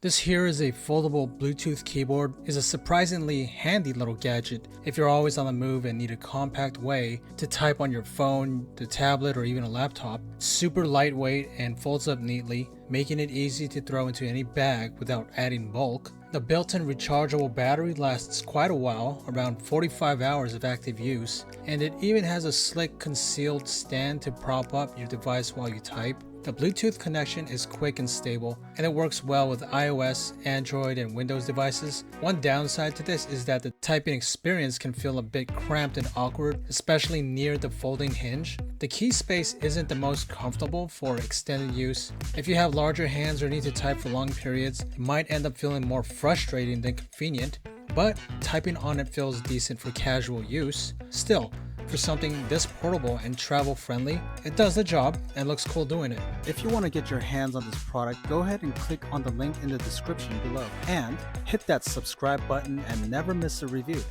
This here is a foldable Bluetooth keyboard. It's a surprisingly handy little gadget if you're always on the move and need a compact way to type on your phone, the tablet, or even a laptop. It's super lightweight and folds up neatly, making it easy to throw into any bag without adding bulk. The built-in rechargeable battery lasts quite a while, around 45 hours of active use, and it even has a slick concealed stand to prop up your device while you type. The Bluetooth connection is quick and stable, and it works well with iOS, Android, and Windows devices. One downside to this is that the typing experience can feel a bit cramped and awkward, especially near the folding hinge. The key space isn't the most comfortable for extended use. If you have larger hands or need to type for long periods, it might end up feeling more frustrating than convenient, but typing on it feels decent for casual use. Still, for something this portable and travel friendly, it does the job and looks cool doing it. If you want to get your hands on this product, go ahead and click on the link in the description below and hit that subscribe button and never miss a review.